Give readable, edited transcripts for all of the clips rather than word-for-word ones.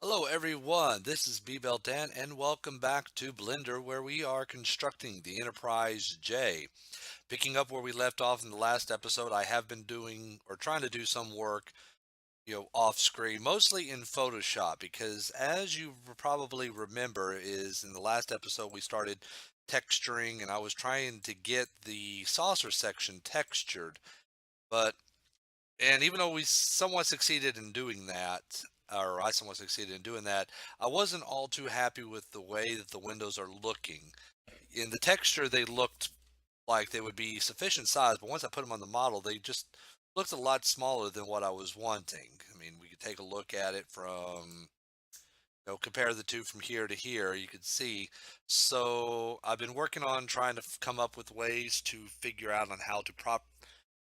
Hello everyone, this is B-Bell Dan and welcome back to Blender where we are constructing the Enterprise J. Picking up where we left off in the last episode, I have been doing or trying to do some work, off screen, mostly in Photoshop because as you probably remember is in the last episode we started texturing and I was trying to get the saucer section textured, but and even though we somewhat succeeded in doing that, or I somewhat succeeded in doing that, I wasn't all too happy with the way that the windows are looking. In the texture, they looked like they would be sufficient size, but once I put them on the model, they just looked a lot smaller than what I was wanting. I mean, we could take a look at it from, compare the two from here to here, you could see. So I've been working on trying to come up with ways to figure out on how to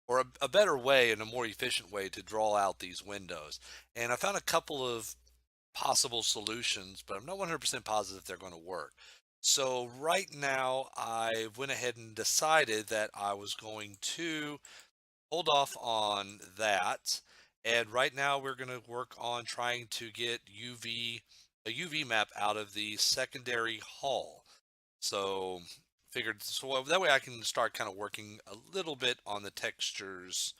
or a better way and a more efficient way to draw out these windows. And I found a couple of possible solutions, but I'm not 100% positive they're going to work. So right now I went ahead and decided that I was going to hold off on that. And right now we're going to work on trying to get a UV map out of the secondary hull. So figured so that way I can start kind of working a little bit on the textures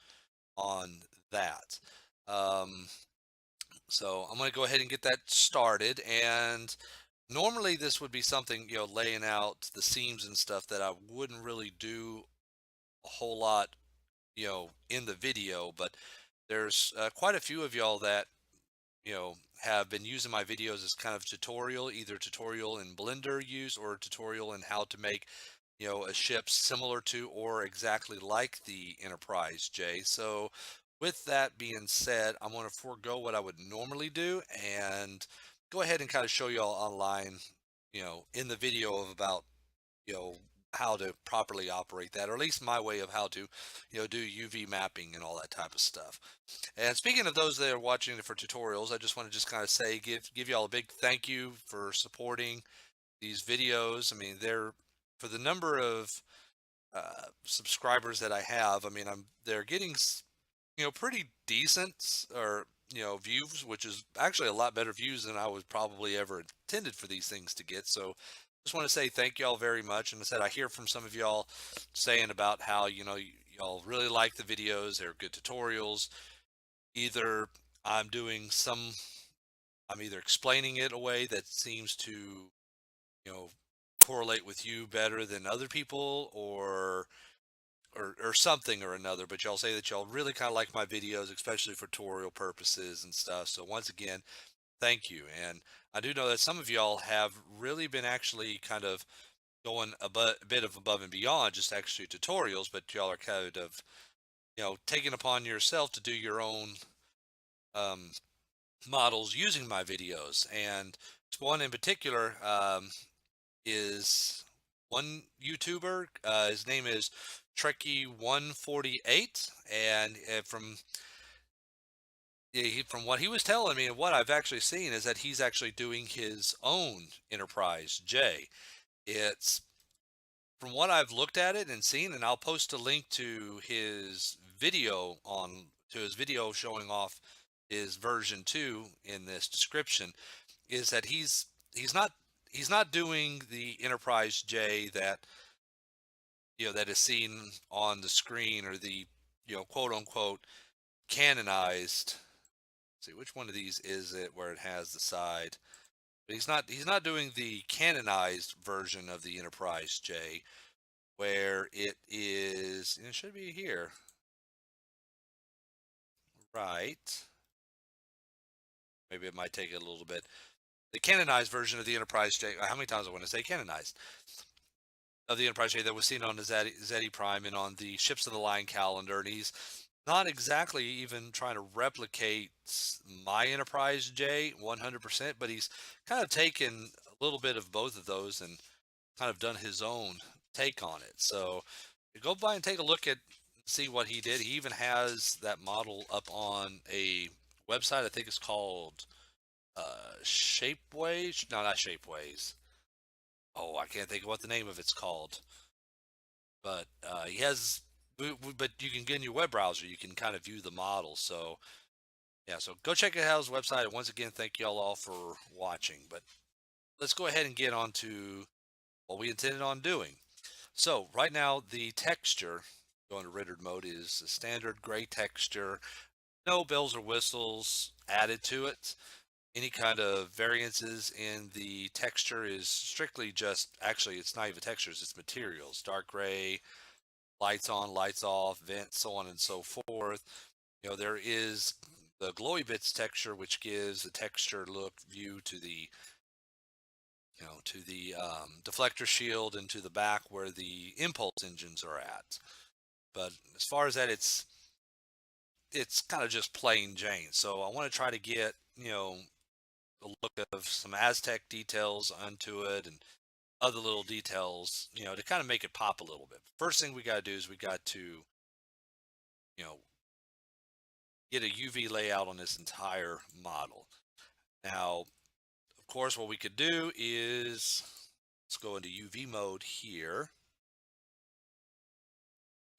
on that. Um, so I'm going to go ahead and get that started. And normally this would be something, laying out the seams and stuff that I wouldn't really do a whole lot, in the video. But there's quite a few of y'all that, have been using my videos as kind of tutorial, either tutorial in Blender use or tutorial in how to make a ship similar to or exactly like the Enterprise J. So with that being said, I'm going to forego what I would normally do and go ahead and kind of show you all online, in the video of about, you know, how to properly operate that, or at least my way of how to, do UV mapping and all that type of stuff. And speaking of those that are watching it for tutorials, I just want to just kind of say, give y'all a big thank you for supporting these videos. I mean, they're for the number of subscribers that I have. I mean, they're getting pretty decent or views, which is actually a lot better views than I was probably ever intended for these things to get. So just want to say thank y'all very much. And I said I hear from some of y'all saying about how y'all really like the videos. They're good tutorials. Either I'm doing some, I'm either explaining it a way that seems to you know correlate with you better than other people, or something or another, but y'all say that y'all really kind of like my videos, especially for tutorial purposes and stuff. So once again, thank you. And I do know that some of y'all have really been actually kind of going a bit of above and beyond just actually tutorials, but y'all are kind of, taking upon yourself to do your own um, models using my videos. And one in particular, is one YouTuber. His name is Trekkie148, and from what he was telling me and what I've actually seen is that he's actually doing his own Enterprise J. It's from what I've looked at it and seen, and I'll post a link to his video showing off his version 2 in this description, is that he's not doing the Enterprise J that is seen on the screen, or the quote unquote canonized. Let's see, which one of these is it where it has the side? But he's not doing the canonized version of the Enterprise J, where it is, and it should be here, right? Maybe it might take it a little bit. The canonized version of the Enterprise J. How many times I want to say canonized? Of the Enterprise J that was seen on the Zeti Prime and on the Ships of the Line calendar, and he's not exactly even trying to replicate my Enterprise J 100%, but he's kind of taken a little bit of both of those and kind of done his own take on it. So you go by and take a look at see what he did. He even has that model up on a website. I think it's called Shapeways. No, not Shapeways. Oh, I can't think of what the name of it's called. But he has, but you can get in your web browser. You can kind of view the model. So Yeah, so go check out his website. And once again, thank y'all all for watching. But let's go ahead and get on to what we intended on doing. So right now, the texture, going to rendered mode, is a standard gray texture. No bells or whistles added to it. Any kind of variances in the texture is strictly just, actually, it's not even textures, it's materials. Dark gray, lights on, lights off, vents, so on and so forth. There is the glowy bits texture, which gives the texture look view to the deflector shield and to the back where the impulse engines are at. But as far as that, it's kind of just plain Jane. So I want to try to get a look of some Aztec details onto it and other little details, to kind of make it pop a little bit. First thing we got to do is we got to you know get a UV layout on this entire model. Now, of course, what we could do is let's go into UV mode here.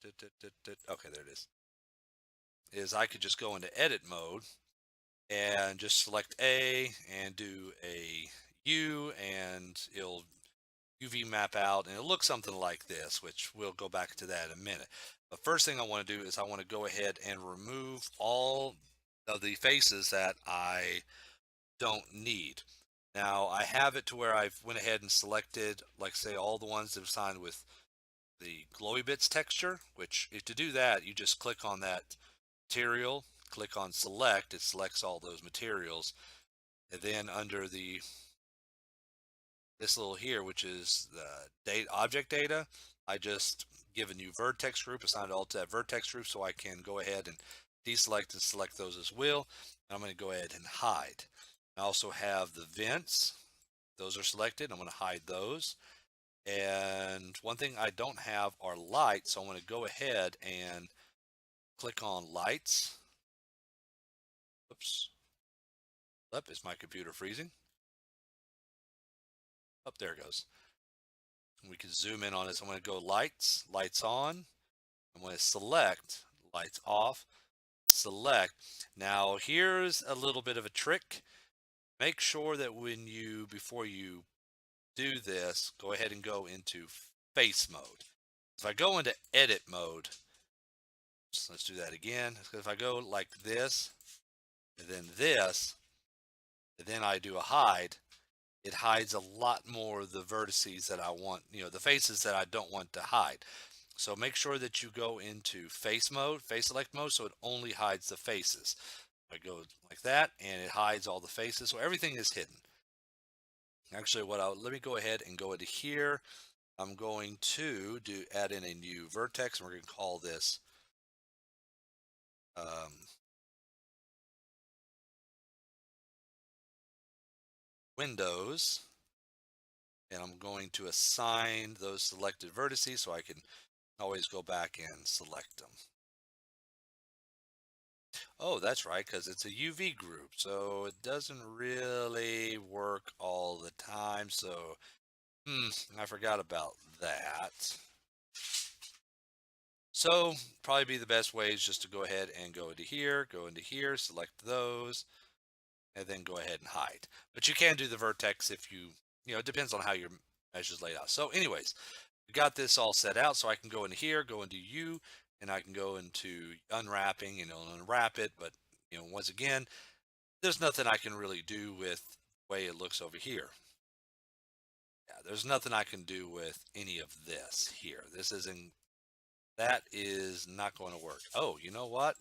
Okay, there it is. I could just go into edit mode and just select A and do a U, and it'll UV map out, and it'll look something like this, which we'll go back to that in a minute. But first thing I want to do is I want to go ahead and remove all of the faces that I don't need. Now I have it to where I've went ahead and selected, like say, all the ones that are signed with the glowy bits texture, which to do that, you just click on that material, click on select, it selects all those materials. And then under this little here, which is the object data, I just give a new vertex group, assign it all to that vertex group, so I can go ahead and deselect and select those as well. And I'm going to go ahead and hide. I also have the vents. Those are selected. I'm going to hide those. And one thing I don't have are lights, so I'm going to go ahead and click on lights. Oops. Up, is my computer freezing? Up, there it goes. We can zoom in on this. I'm going to go lights, lights on. I'm going to select lights off, select. Now here's a little bit of a trick. Make sure that before you do this, go ahead and go into face mode. If I go into edit mode, so let's do that again. If I go like this, and then this, and then I do a hide, it hides a lot more of the vertices that I want, the faces that I don't want to hide. So make sure that you go into face mode, face select mode, so it only hides the faces. I go like that, and it hides all the faces, so everything is hidden. Actually, let me go ahead and go into here. I'm going to add in a new vertex, and we're going to call this Windows, and I'm going to assign those selected vertices so I can always go back and select them. Oh, that's right, because it's a UV group, so it doesn't really work all the time. So, I forgot about that. So, probably be the best way is just to go ahead and go into here, select those, and then go ahead and hide. But you can do the vertex if it depends on how your mesh is laid out. So anyways, we got this all set out, so I can go into here, go into U, and I can go into unwrapping and it'll unwrap it. But once again, there's nothing I can really do with the way it looks over here. Yeah, there's nothing I can do with any of this here. That is not going to work. Oh, you know what?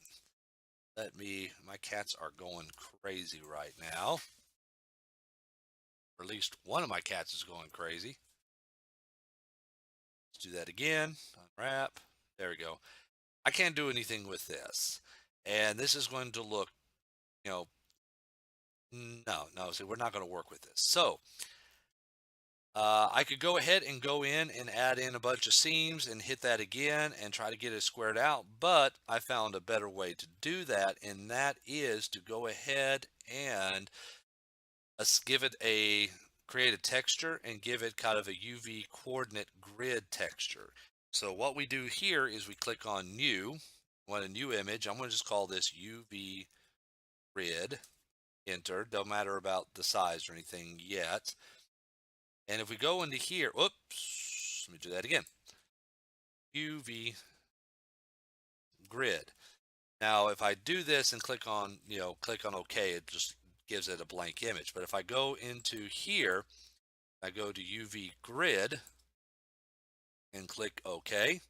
My cats are going crazy right now. Or at least one of my cats is going crazy. Let's do that again. Unwrap. There we go. I can't do anything with this. And this is going to look, no, see, we're not going to work with this. So I could go ahead and go in and add in a bunch of seams and hit that again and try to get it squared out. But I found a better way to do that, and that is to go ahead and let's create a texture and give it kind of a UV coordinate grid texture. So what we do here is we click on new, want a new image. I'm going to just call this UV grid, enter, don't matter about the size or anything yet. And if we go into here, whoops, let me do that again. UV grid. Now, if I do this and click on, click on OK, it just gives it a blank image. But if I go into here, I go to UV grid and click OK,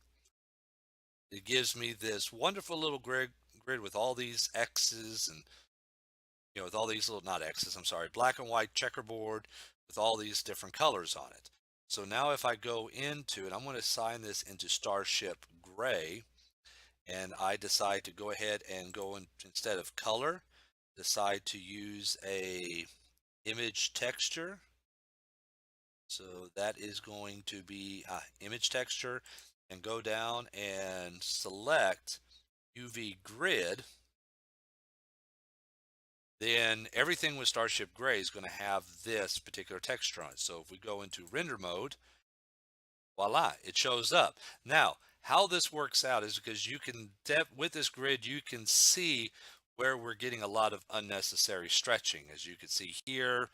it gives me this wonderful little grid with all these X's and, with all these little, not X's, I'm sorry, black and white checkerboard with all these different colors on it. So now if I go into it, I'm going to assign this into Starship Gray, and I decide to go ahead and go in, instead of color, decide to use a image texture. So that is going to be image texture, and go down and select UV grid. Then everything with Starship Gray is going to have this particular texture on it. So if we go into render mode, voila, it shows up. Now, how this works out is because you can, with this grid, you can see where we're getting a lot of unnecessary stretching. As you can see here,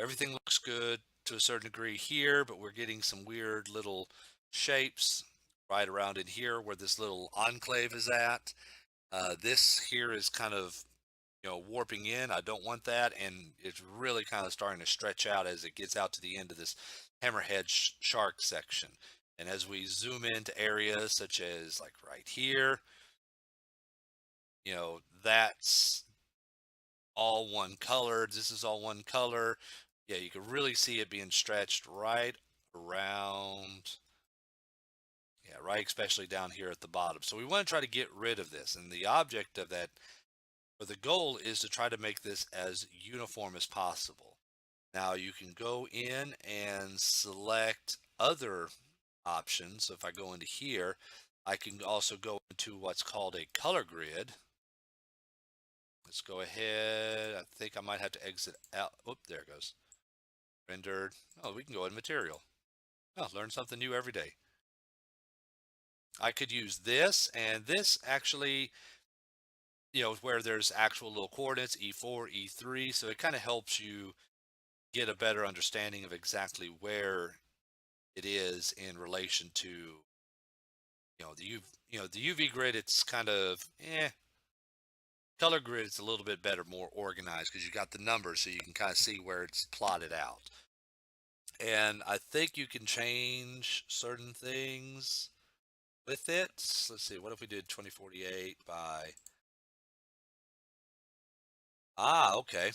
everything looks good to a certain degree here, but we're getting some weird little shapes right around in here where this little enclave is at. This here is kind of, warping in. I don't want that, and it's really kind of starting to stretch out as it gets out to the end of this hammerhead shark section. And as we zoom into areas such as like right here, that's all one color. This is all one color. Yeah, you can really see it being stretched right around. Yeah, right, especially down here at the bottom. So we want to try to get rid of this. And the object of that, or the goal, is to try to make this as uniform as possible. Now you can go in and select other options. So if I go into here, I can also go into what's called a color grid. Let's go ahead. I think I might have to exit out. Oop, there it goes. Rendered. Oh, we can go in material. Oh, learn something new every day. I could use this, and this actually, where there's actual little coordinates, E4, E3. So it kind of helps you get a better understanding of exactly where it is in relation to, the UV grid. It's kind of, color grid is a little bit better, more organized, because you got the numbers, so you can kind of see where it's plotted out. And I think you can change certain things with it. Let's see, what if we did 2048 by, okay.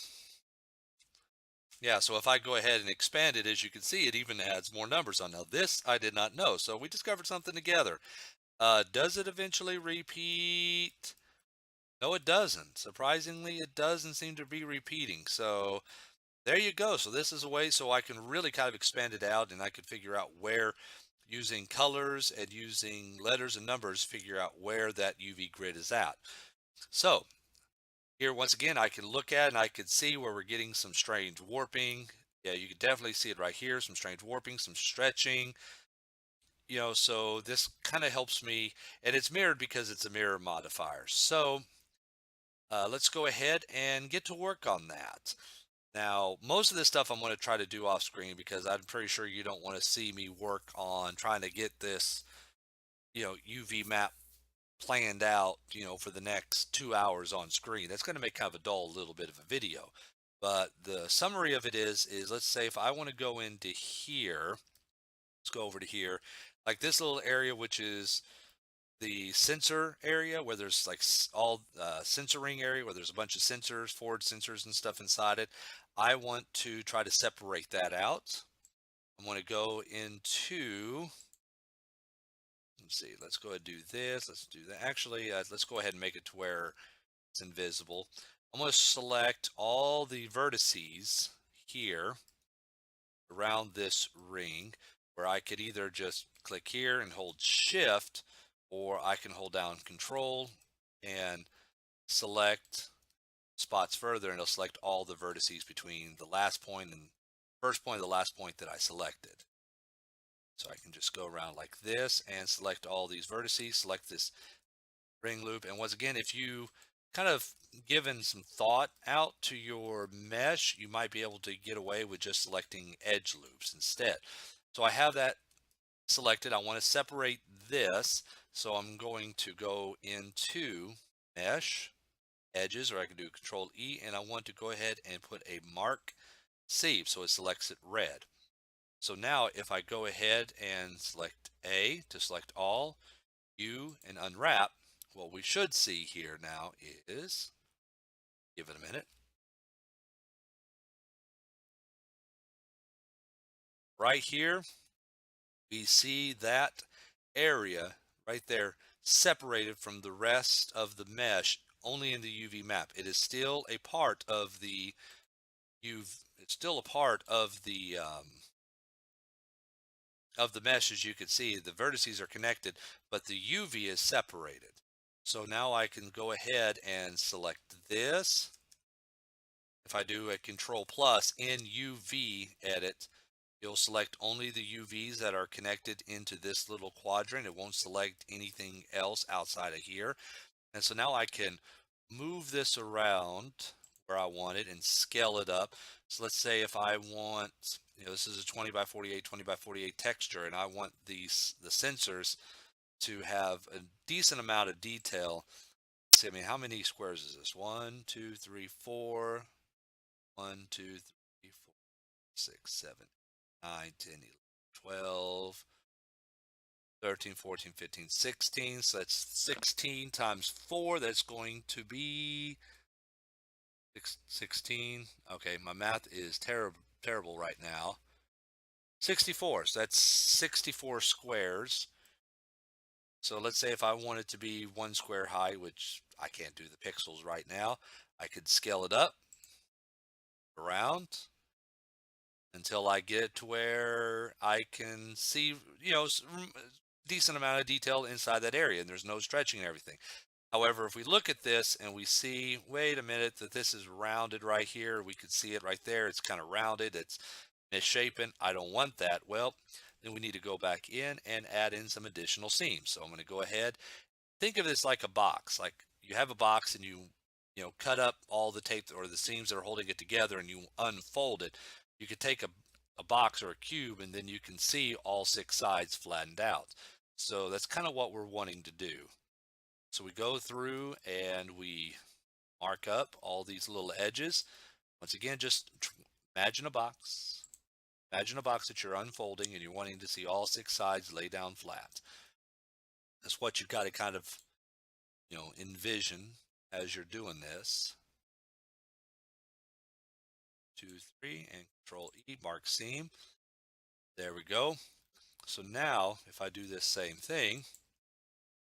Yeah, so if I go ahead and expand it, as you can see, it even adds more numbers on. Now this I did not know, so we discovered something together. Does it eventually repeat? No, it doesn't. Surprisingly, it doesn't seem to be repeating. So there you go. So this is a way so I can really kind of expand it out, and I can figure out where, using colors and using letters and numbers, figure out where that UV grid is at. So here, once again, I can look at and I can see where we're getting some strange warping. Yeah, you can definitely see it right here. Some strange warping, some stretching. So this kind of helps me, and it's mirrored because it's a mirror modifier. So let's go ahead and get to work on that. Now, most of this stuff I'm going to try to do off screen, because I'm pretty sure you don't want to see me work on trying to get this, UV map planned out, for the next 2 hours on screen. That's going to make kind of a dull little bit of a video. But the summary of it is let's say if I want to go into here, let's go over to here, like this little area, which is the sensor area, where there's like all sensoring area, where there's a bunch of sensors, forward sensors and stuff inside it. I want to try to separate that out. I'm going to go into, let's see, let's go ahead and do this. Let's do that. Actually, let's go ahead and make it to where it's invisible. I'm going to select all the vertices here around this ring, where I could either just click here and hold shift, or I can hold down control and select spots further, and it'll select all the vertices between the last point and first point and the last point that I selected. So I can just go around like this and select all these vertices, select this ring loop. And once again, if you kind of given some thought out to your mesh, you might be able to get away with just selecting edge loops instead. So I have that selected. I want to separate this. So I'm going to go into mesh edges, or I can do Control E, and I want to go ahead and put a mark C so it selects it red. So now if I go ahead and select A to select all, U, and unwrap, what we should see here now is, give it a minute, right here, we see that area right there separated from the rest of the mesh only in the UV map. It is still a part of the it's still a part of the mesh. As you can see, the vertices are connected, but the UV is separated. So now I can go ahead and select this. If I do a Control plus in UV edit, you'll select only the UVs that are connected into this little quadrant. It won't select anything else outside of here. And so now I can move this around where I want it and scale it up. So let's say if I want, this is a 20 by 48, 20 by 48 texture, and I want the sensors to have a decent amount of detail. See, I mean, how many squares is this? 1, 2, 3, 4. 1, 2, 3, 4, 6, 7, 9, 10, 11, 12, 13, 14, 15, 16. So that's 16 times 4. That's going to be 16. Okay, my math is terrible right now. 64. So that's 64 squares. So let's say if I want it to be 1 square high, which I can't do the pixels right now, I could scale it up around until I get to where I can see, decent amount of detail inside that area, and there's no stretching and everything. However, if we look at this and we see, wait a minute, that this is rounded right here, we could see it right there. It's kind of rounded. It's misshapen. I don't want that. Well, then we need to go back in and add in some additional seams. So I'm going to go ahead. Think of this like a box. Like you have a box and cut up all the tape or the seams that are holding it together and you unfold it. You could take a box or a cube and then you can see all 6 sides flattened out. So that's kind of what we're wanting to do. So we go through and we mark up all these little edges. Once again, just imagine a box. Imagine a box that you're unfolding and you're wanting to see all 6 sides lay down flat. That's what you've got to kind of, envision as you're doing this. 2, 3, and Control E, mark seam. There we go. So now, if I do this same thing,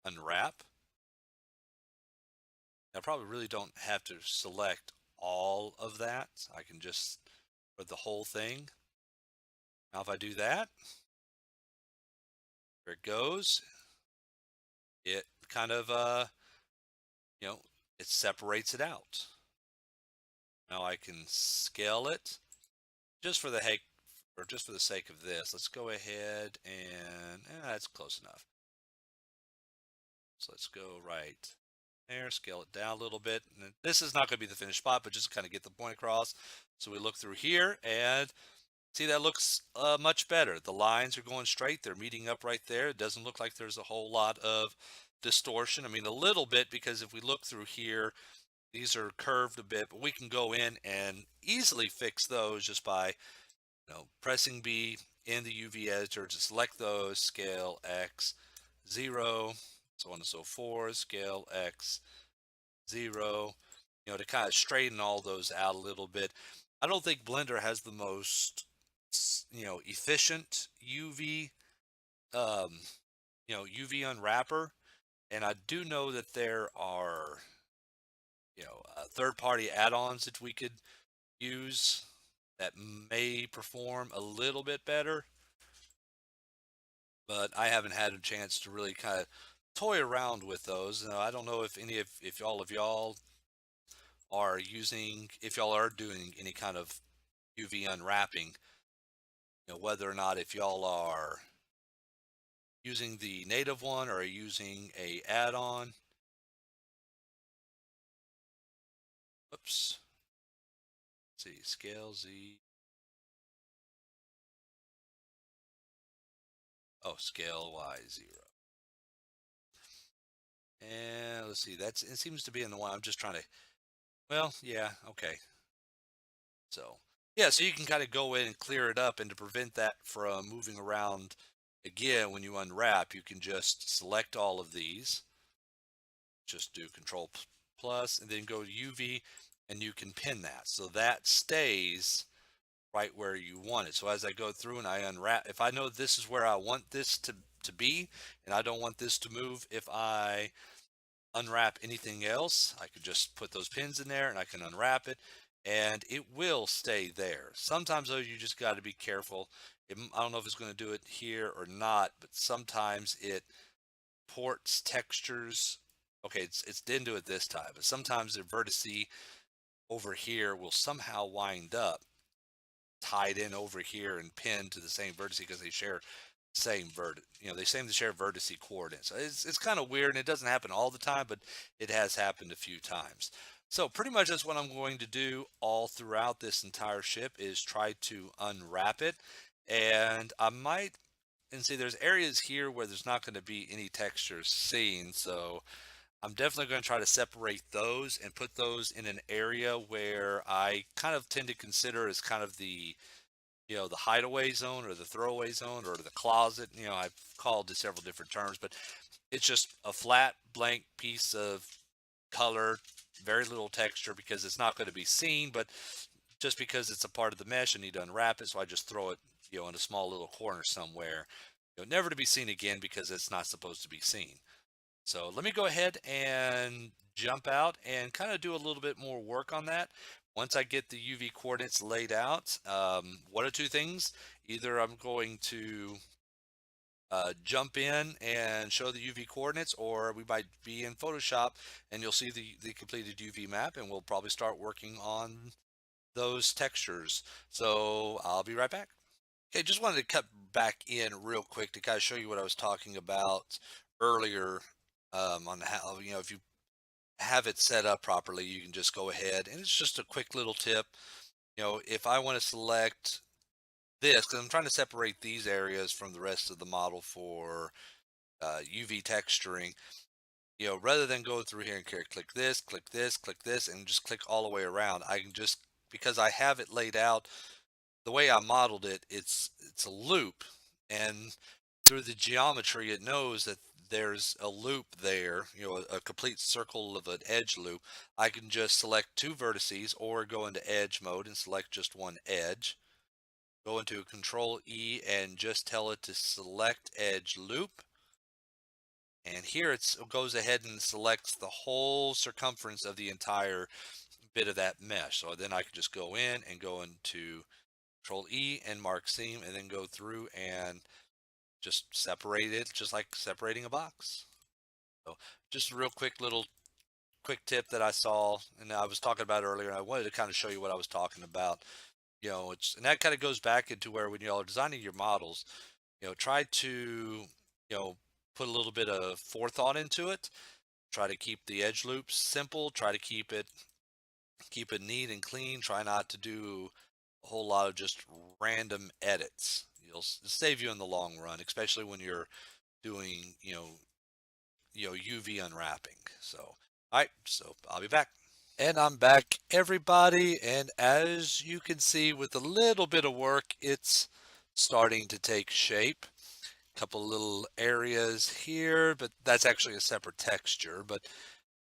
unwrap, I probably really don't have to select all of that. I can just, for the whole thing. Now if I do that, there it goes. It kind of, it separates it out. Now I can scale it just for the heck, or just for the sake of this. Let's go ahead and, that's close enough. So let's go right there, scale it down a little bit. And this is not going to be the finished spot, but just to kind of get the point across. So we look through here and see that looks much better. The lines are going straight. They're meeting up right there. It doesn't look like there's a whole lot of distortion. I mean, a little bit, because if we look through here, these are curved a bit, but we can go in and easily fix those just by, pressing B in the UV editor to select those, scale X 0, so on and so forth, scale X 0, to kind of straighten all those out a little bit. I don't think Blender has the most, efficient UV, um, UV unwrapper. And I do know that there are, third-party add-ons that we could use that may perform a little bit better. But I haven't had a chance to really kind of toy around with those. I don't know if if all of y'all are using, if y'all are doing any kind of UV unwrapping, whether or not if y'all are using the native one or using a add-on. Oops. Let's see, scale Z. Oh, scale Y 0. And let's see, it seems to be in the one. I'm just trying to, well, yeah, okay. So, yeah, so you can kind of go in and clear it up, and to prevent that from moving around again when you unwrap, you can just select all of these, just do Control plus, and then go to UV, and you can pin that. So that stays right where you want it. So as I go through and I unwrap, if I know this is where I want this to be, and I don't want this to move, if I unwrap anything else, I could just put those pins in there and I can unwrap it and it will stay there. Sometimes though, you just got to be careful. I don't know if it's going to do it here or not, but sometimes it ports textures. Okay, it didn't do it this time, but sometimes the vertice over here will somehow wind up tied in over here and pinned to the same vertex because they share same they seem to share vertice coordinates. So it's kind of weird, and it doesn't happen all the time, but it has happened a few times. So pretty much that's what I'm going to do all throughout this entire ship is try to unwrap it. And I might, and see there's areas here where there's not going to be any textures seen. So I'm definitely going to try to separate those and put those in an area where I kind of tend to consider as kind of the hideaway zone or the throwaway zone or the closet. I've called it several different terms, but it's just a flat blank piece of color, very little texture because it's not going to be seen, but just because it's a part of the mesh, I need to unwrap it. So I just throw it, in a small little corner somewhere, never to be seen again because it's not supposed to be seen. So let me go ahead and jump out and kind of do a little bit more work on that. Once I get the UV coordinates laid out, one or two things. Either I'm going to jump in and show the UV coordinates, or we might be in Photoshop and you'll see the completed UV map, and we'll probably start working on those textures. So I'll be right back. Okay, just wanted to cut back in real quick to kind of show you what I was talking about earlier, on how, if you have it set up properly, you can just go ahead, and it's just a quick little tip. If I want to select this, because I'm trying to separate these areas from the rest of the model for UV texturing, rather than go through here and click this, click this, click this, and just click all the way around, I can just, because I have it laid out the way I modeled it, it's a loop, and through the geometry, it knows that there's a loop there, a complete circle of an edge loop. I can just select two vertices or go into edge mode and select just one edge. Go into Control E and just tell it to select edge loop. And here it goes ahead and selects the whole circumference of the entire bit of that mesh. So then I can just go in and go into Control E and mark seam, and then go through and just separate it, just like separating a box. So just a real quick tip that I saw, and I was talking about earlier, and I wanted to kind of show you what I was talking about. And that kind of goes back into where when y'all are designing your models, try to, put a little bit of forethought into it. Try to keep the edge loops simple. Try to keep it neat and clean. Try not to do a whole lot of just random edits. It'll save you in the long run, especially when you're doing, UV unwrapping. So, all right, so I'll be back. And I'm back, everybody. And as you can see, with a little bit of work, it's starting to take shape. A couple little areas here, but that's actually a separate texture, but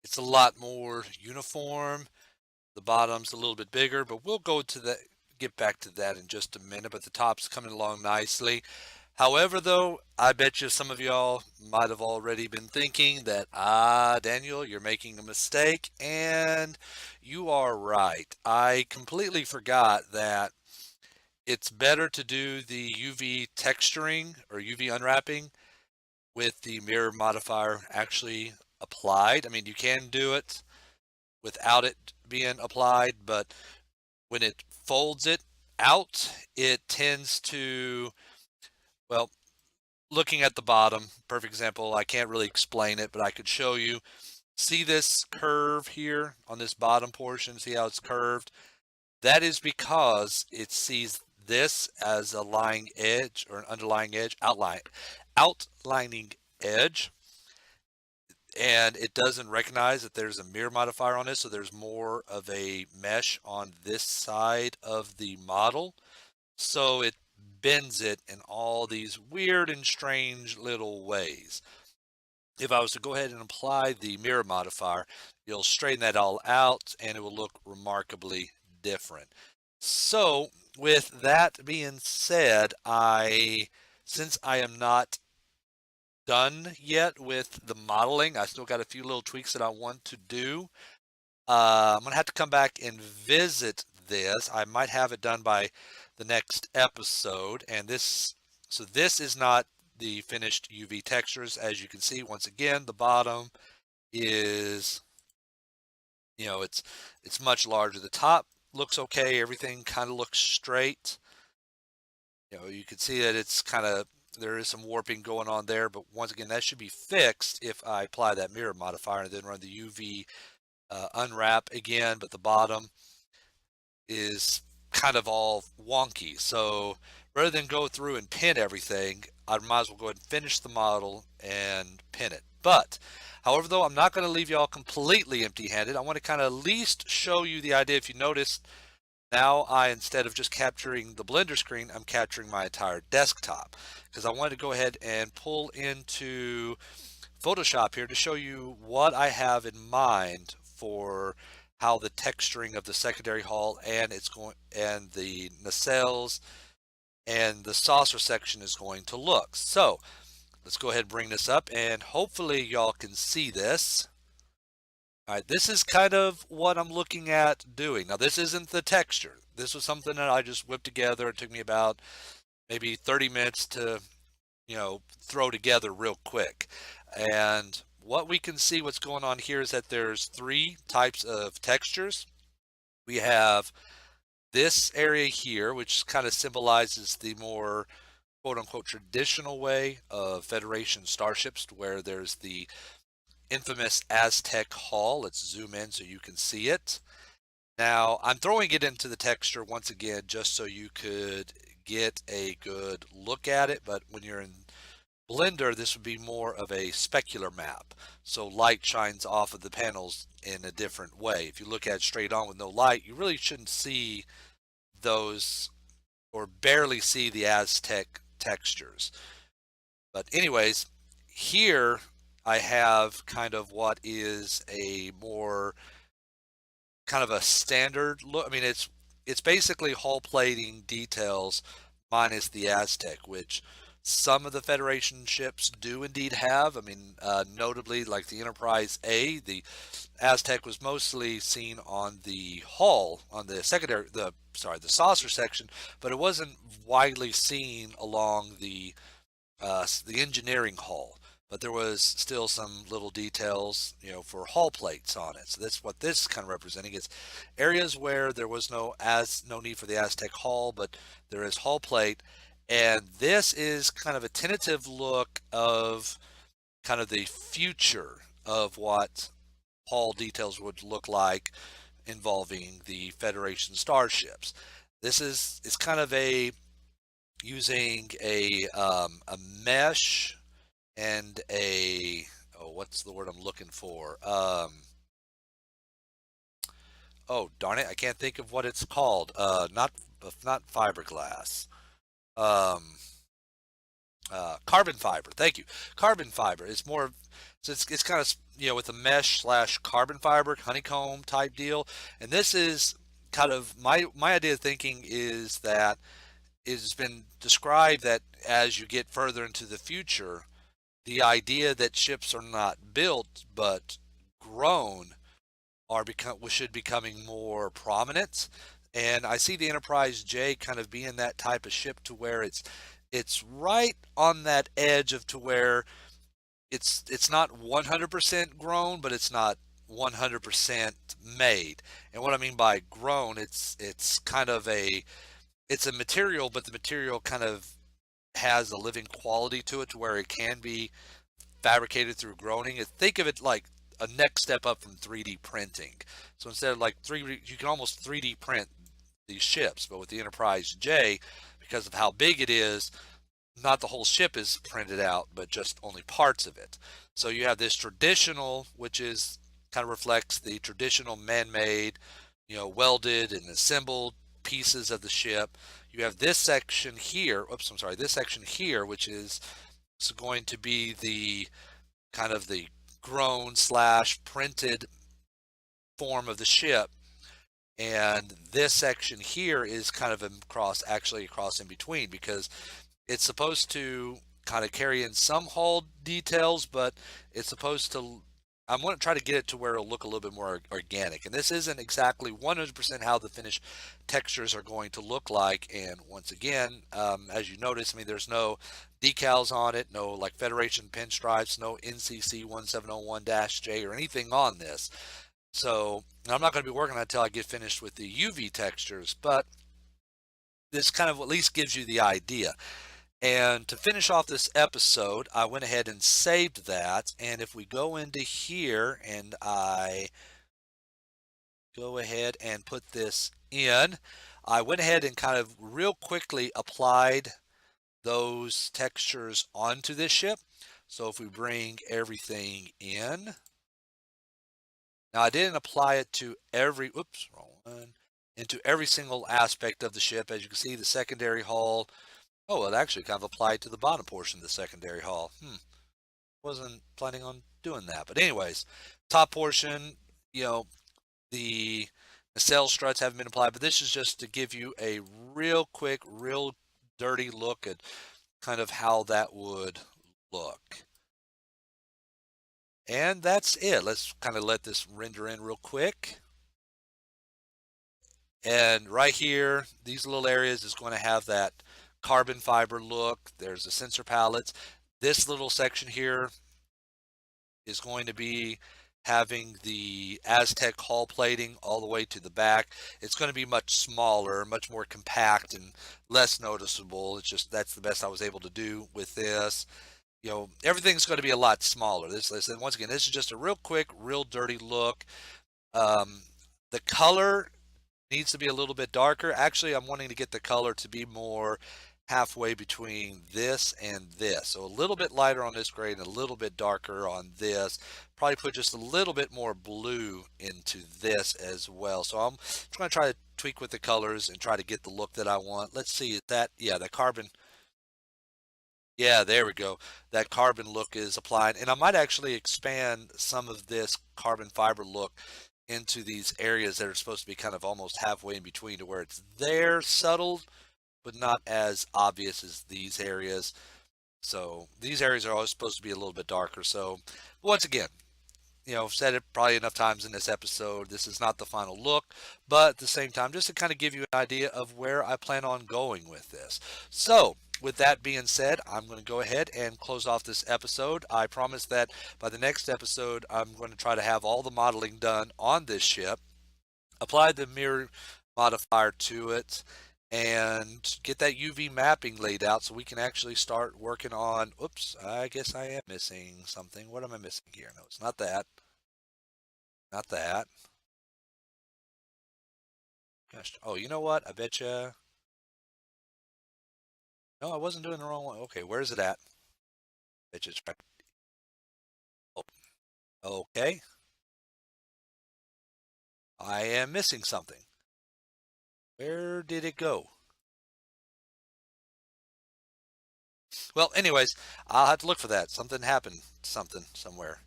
it's a lot more uniform. The bottom's a little bit bigger, but we'll get back to that in just a minute. But the top's coming along nicely. However, though, I bet you some of y'all might have already been thinking that, Daniel, you're making a mistake, and you are right. I completely forgot that it's better to do the UV texturing or UV unwrapping with the mirror modifier actually applied. I mean, you can do it without it being applied, but when it folds it out, it tends to, well, looking at the bottom, perfect example, I can't really explain it, but I could show you. See this curve here on this bottom portion? See how it's curved? That is because it sees this as a lying edge or an underlying edge, outlining edge, and it doesn't recognize that there's a mirror modifier on this, so there's more of a mesh on this side of the model. So it bends it in all these weird and strange little ways. If I was to go ahead and apply the mirror modifier, you'll straighten that all out and it will look remarkably different. So with that being said, since I am not done yet with the modeling, I still got a few little tweaks that I want to do. I'm gonna have to come back and visit this. I might have it done by the next episode. And so this is not the finished UV textures. As you can see, once again, the bottom is, it's much larger. The top looks okay. Everything kind of looks straight. You can see that it's kind of, there is some warping going on there, but once again, that should be fixed if I apply that mirror modifier and then run the UV unwrap again, but the bottom is kind of all wonky. So rather than go through and pin everything, I might as well go ahead and finish the model and pin it. But however, though, I'm not going to leave y'all completely empty-handed. I want to kind of at least show you the idea. If you notice, now instead of just capturing the Blender screen, I'm capturing my entire desktop, because I wanted to go ahead and pull into Photoshop here to show you what I have in mind for how the texturing of the secondary hull and the nacelles and the saucer section is going to look. So let's go ahead and bring this up, and hopefully y'all can see this. All right, this is kind of what I'm looking at doing. Now, this isn't the texture. This was something that I just whipped together. It took me about maybe 30 minutes to, throw together real quick. And what we can see what's going on here is that there's three types of textures. We have this area here, which kind of symbolizes the more quote unquote traditional way of Federation starships, where there's the infamous Aztec hull. Let's zoom in so you can see it. Now, I'm throwing it into the texture once again just so you could get a good look at it, but when you're in Blender, this would be more of a specular map. So light shines off of the panels in a different way. If you look at it straight on with no light, you really shouldn't see those, or barely see the Aztec textures. But anyways, here I have kind of what is a more kind of a standard look. I mean, it's basically hull plating details minus the Aztec, which some of the Federation ships do indeed have. I mean, notably like the Enterprise A, the Aztec was mostly seen on the hull, on the the saucer section, but it wasn't widely seen along the engineering hull. But there was still some little details, for hull plates on it. So that's what this is kind of representing. It's areas where there was no need for the Aztec hull, but there is hull plate. And this is kind of a tentative look of kind of the future of what hull details would look like involving the Federation starships. This is kind of using a mesh and what's the word I'm looking for? Oh darn it, I can't think of what it's called. Not fiberglass. Carbon fiber. Thank you. Carbon fiber. It's more, so it's kind of, with a mesh slash carbon fiber honeycomb type deal. And this is kind of my idea of thinking is that it's been described that as you get further into the future, the idea that ships are not built but grown should becoming more prominent. And I see the Enterprise J kind of being that type of ship to where it's right on that edge of to where it's not 100% grown, but it's not 100% made. And what I mean by grown, it's kind of it's a material, but the material kind of has a living quality to it to where it can be fabricated through groaning. Think of it like a next step up from 3D printing. So instead of like you can almost 3D print these ships, but with the Enterprise J, because of how big it is, not the whole ship is printed out, but just only parts of it. So you have this traditional, which is kind of reflects the traditional man-made, welded and assembled pieces of the ship. You have this section here, oops, I'm sorry, this section here, which is going to be the kind of the grown slash printed form of the ship. And this section here is kind of actually across in between, because it's supposed to kind of carry in some hull details, but it's supposed to, I want to try to get it to where it'll look a little bit more organic. And this isn't exactly 100% how the finished textures are going to look like. And once again, as you notice, I mean, there's no decals on it, no like Federation pinstripes, no NCC 1701-J or anything on this. So I'm not going to be working on it until I get finished with the UV textures, but this kind of at least gives you the idea. And to finish off this episode, I went ahead and saved that. And if we go into here and I go ahead and put this in, I went ahead and kind of real quickly applied those textures onto this ship. So if we bring everything in, now I didn't apply it to into every single aspect of the ship. As you can see, the secondary hull, oh, it actually kind of applied to the bottom portion of the secondary hull. Wasn't planning on doing that. But anyways, top portion, the nacelle struts haven't been applied, but this is just to give you a real quick, real dirty look at kind of how that would look. And that's it. Let's kind of let this render in real quick. And right here, these little areas is going to have that carbon fiber look. There's the sensor palettes. This little section here is going to be having the Aztec hull plating all the way to the back. It's going to be much smaller, much more compact and less noticeable. It's just, that's the best I was able to do with this. Everything's going to be a lot smaller. Once again, this is just a real quick, real dirty look. The color needs to be a little bit darker. Actually, I'm wanting to get the color to be more halfway between this and this. So a little bit lighter on this gray and a little bit darker on this. Probably put just a little bit more blue into this as well. So I'm going to try to tweak with the colors and try to get the look that I want. Let's see, the carbon. Yeah, there we go. That carbon look is applied. And I might actually expand some of this carbon fiber look into these areas that are supposed to be kind of almost halfway in between, to where it's there, subtle, but not as obvious as these areas. So these areas are always supposed to be a little bit darker. So once again, I've said it probably enough times in this episode, this is not the final look, but at the same time, just to kind of give you an idea of where I plan on going with this. So with that being said, I'm going to go ahead and close off this episode. I promise that by the next episode, I'm going to try to have all the modeling done on this ship, apply the mirror modifier to it, and get that UV mapping laid out so we can actually start working on, oops, I guess I am missing something. What am I missing here? No, it's not that. Not that. Gosh, oh, you know what? I bet you. No, I wasn't doing the wrong one. Okay, where's it at? Bet you it's right. Oh, okay. I am missing something. Where did it go? Well, anyways, I'll have to look for that. Something happened, somewhere.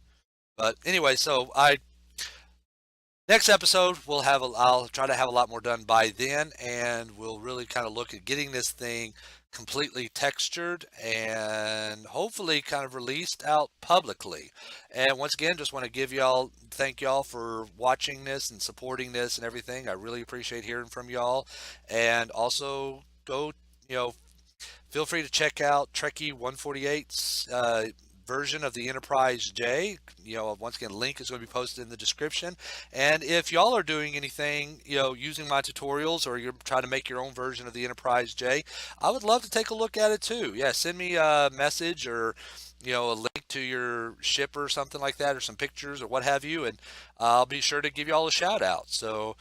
But anyway, so next episode I'll try to have a lot more done by then, and we'll really kind of look at getting this thing completely textured and hopefully kind of released out publicly. And once again, just want to thank y'all for watching this and supporting this and everything. I really appreciate hearing from y'all. And also feel free to check out Trekkie 148's version of the Enterprise J. Once again, link is going to be posted in the description. And if y'all are doing anything, using my tutorials, or you're trying to make your own version of the Enterprise J, I would love to take a look at it too. Yeah, send me a message or a link to your ship or something like that, or some pictures or what have you, and I'll be sure to give you all a shout out. So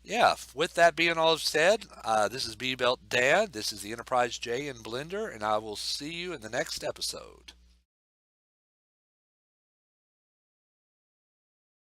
yeah, with that being all said, this is B Belt Dan. This is the Enterprise J in Blender, and I will see you in the next episode.